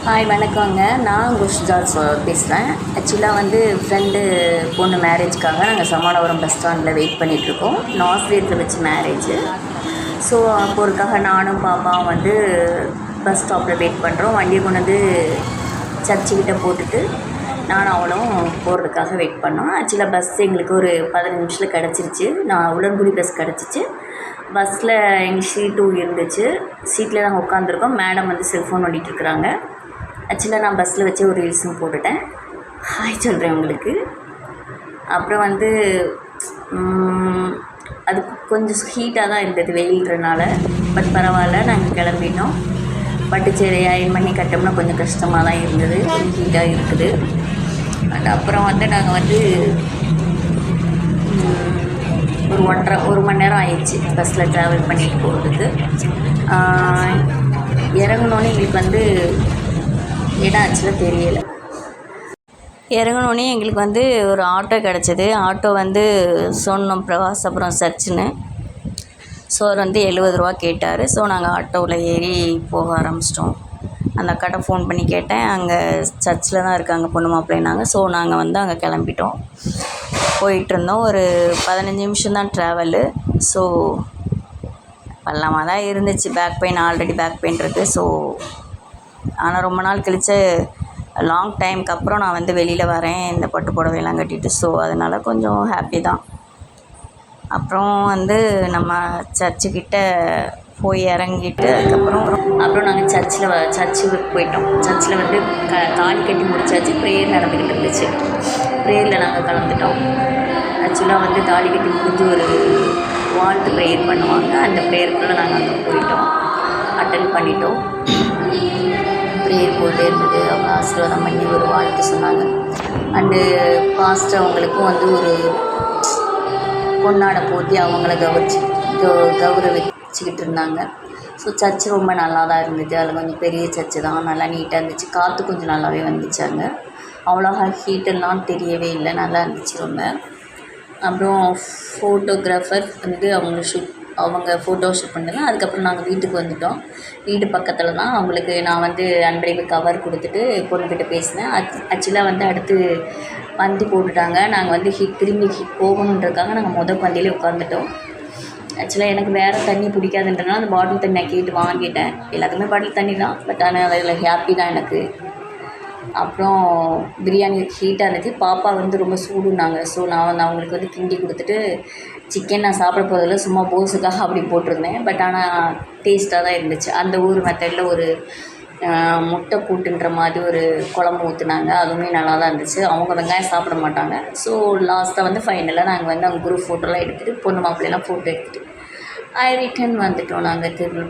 Hi வணக்கங்க. நான் குஷ்ஜால் பேசுகிறேன். ஆக்சுவலாக வந்து ஃப்ரெண்டு பொண்ணு மேரேஜ்க்காக நாங்கள் சமானபுரம் பஸ் ஸ்டாண்டில் வெயிட் பண்ணிகிட்ருக்கோம். நார்த் வச்சு மேரேஜு. ஸோ போகிறதுக்காக நானும் பாப்பாவும் வந்து பஸ் ஸ்டாப்பில் வெயிட் பண்ணுறோம். வண்டியை கொண்டு வந்து சர்ச்சுக்கிட்ட போட்டுட்டு நானும் அவளும் போகிறதுக்காக வெயிட் பண்ணோம். ஆக்சுவலாக பஸ் எங்களுக்கு ஒரு 15 நிமிஷத்தில் கிடச்சிருச்சு. நான் உடன்குடி பஸ் கிடச்சிச்சு. பஸ்ஸில் எங்கள் சீட்டும் இருந்துச்சு. சீட்டில் நாங்கள் உட்காந்துருக்கோம். மேடம் வந்து செல்ஃபோன் நோண்டிகிட்ருக்குறாங்க. ஆக்சுவலாக நான் பஸ்ஸில் வச்சு ஒரு ரீல்ஸும் போட்டுட்டேன். ஹாய் சொல்கிறேன் உங்களுக்கு. அப்புறம் வந்து அது கொஞ்சம் ஹீட்டாக தான் இருந்தது வெயில்ன்றனால. பட் பரவாயில்ல, நாங்கள் கிளம்பிட்டோம். பட்டு சேலையை அயன் பண்ணி கட்டோம்னா கொஞ்சம் கஷ்டமாக தான் இருந்தது, கொஞ்சம் ஹீட்டாக இருக்குது. அண்ட் அப்புறம் வந்து நாங்கள் வந்து ஒரு மணி நேரம் ஆயிடுச்சு பஸ்ஸில் ட்ராவல் பண்ணிட்டு போகிறதுக்கு. இறங்கினோன்னே எங்களுக்கு வந்து இடம் ஆக்சுவலாக தெரியலை. இறங்கினோடனே எங்களுக்கு வந்து ஒரு ஆட்டோ கிடச்சிது. ஆட்டோ வந்து சொன்னோம் பிரகாசபுரம் சர்ச்சுன்னு. ஸோ அவர் வந்து 70 ரூபா கேட்டார். ஸோ நாங்கள் ஆட்டோவில் ஏறி போக ஆரம்பிச்சிட்டோம். அந்த அக்காட்ட ஃபோன் பண்ணி கேட்டேன். அங்கே சர்ச்சில் தான் இருக்காங்க பொண்ணு மாப்பிள்ளைனாங்க. ஸோ நாங்கள் வந்து அங்கே கிளம்பிட்டோம். போயிட்டுருந்தோம். ஒரு 15 நிமிஷம் தான் ட்ராவலு. ஸோ பள்ளமாக தான் இருந்துச்சு. ஆல்ரெடி பேக் பெயின் இருக்குது. ஸோ ஆனால் ரொம்ப நாள் கழித்து லாங் டைமுக்கு அப்புறம் நான் வந்து வெளியில் வரேன் இந்த பட்டு புடவையெல்லாம் கட்டிட்டு. ஸோ அதனால் கொஞ்சம் ஹாப்பி தான். அப்புறம் வந்து நம்ம சர்ச்சுக்கிட்ட போய் இறங்கிட்டு அப்புறம் நாங்கள் சர்ச்சுக்கு போயிட்டோம். சர்ச்சில் வந்து தாலி கட்டி முடிச்சாச்சு. ப்ரேயர் நடந்துக்கிட்டு இருந்துச்சு. ப்ரேயரில் நாங்கள் கலந்துட்டோம். ஆக்சுவலாக வந்து தாலி கட்டி முடிஞ்சு ஒரு வாழ்த்து ப்ரேயர் பண்ணுவாங்க. அந்த ப்ரேயருக்குள்ளே நாங்கள் அங்கே போயிட்டோம், அட்டன் பண்ணிட்டோம். ப்ரேயர் போட்டே இருந்தது. அவங்க ஆசீர்வாதம் பண்ணி ஒரு வாழ்த்து சொன்னாங்க. அண்டு பாஸ்டர் அவங்களுக்கும் வந்து ஒரு பொன்னாடை போட்டி அவங்கள கௌரவிச்சுக்கிட்டு இருந்தாங்க. ஸோ சர்ச்சு ரொம்ப நல்லா தான் இருந்துச்சு. அதில் கொஞ்சம் பெரிய சர்ச்சு தான், நல்லா நீட்டாக இருந்துச்சு. காற்று கொஞ்சம் நல்லாவே வந்துச்சாங்க. அவ்வளோவா ஹீட்டெல்லாம் தெரியவே இல்லை, நல்லா இருந்துச்சு ரொம்ப. அப்புறம் ஃபோட்டோகிராஃபர் வந்து அவங்க ஃபோட்டோ ஷூட் பண்ணாங்க. அதுக்கப்புறம் நாங்கள் வீட்டுக்கு வந்துவிட்டோம். வீடு பக்கத்தில் தான். அவங்களுக்கு நான் வந்து அன்பளிப்பு கவர் கொடுத்துட்டு பொண்ணுக்கிட்ட பேசினேன். ஆக்சுவலாக வந்து அடுத்து பந்தி போட்டுட்டாங்க. நாங்கள் வந்து திரும்பி போகணுன்றதுக்காக நாங்கள் பந்தியிலே உட்காந்துட்டோம். ஆக்சுவலாக எனக்கு வேறு தண்ணி பிடிக்காதுன்றனால அந்த பாட்டில் தண்ணி நான் கேட்டு வாங்கிட்டேன். எல்லாத்துக்குமே பாட்டில் தண்ணி தான். பட் ஆனால் அதில் ஹாப்பி தான் எனக்கு. அப்புறம் பிரியாணி ஹீட்டாக இருந்துச்சு. பாப்பா வந்து ரொம்ப சூடுனாங்க. ஸோ நான் வந்து அவங்களுக்கு வந்து கிண்டி கொடுத்துட்டு சிக்கன் நான் சாப்பிட போகிறதில்ல, சும்மா போஸுக்காக அப்படி போட்டிருந்தேன். பட் ஆனால் டேஸ்ட்டாக தான் இருந்துச்சு. அந்த ஊர் மெத்தடில் ஒரு முட்டை கூட்டுன்ற மாதிரி ஒரு குழம்பு ஊற்றுனாங்க. அதுவுமே நல்லா தான் இருந்துச்சு. அவங்க வெங்காயம் சாப்பிட மாட்டாங்க. ஸோ லாஸ்ட்டாக வந்து ஃபைனலாக நாங்கள் வந்து அவங்க குரூப் ஃபோட்டோலாம் எடுத்துகிட்டு பொண்ணு மாப்பிள்ளையெல்லாம் ஃபோட்டோ எடுத்துகிட்டு ரிட்டர்ன் வந்துவிட்டோம் நாங்கள் திரும்ப.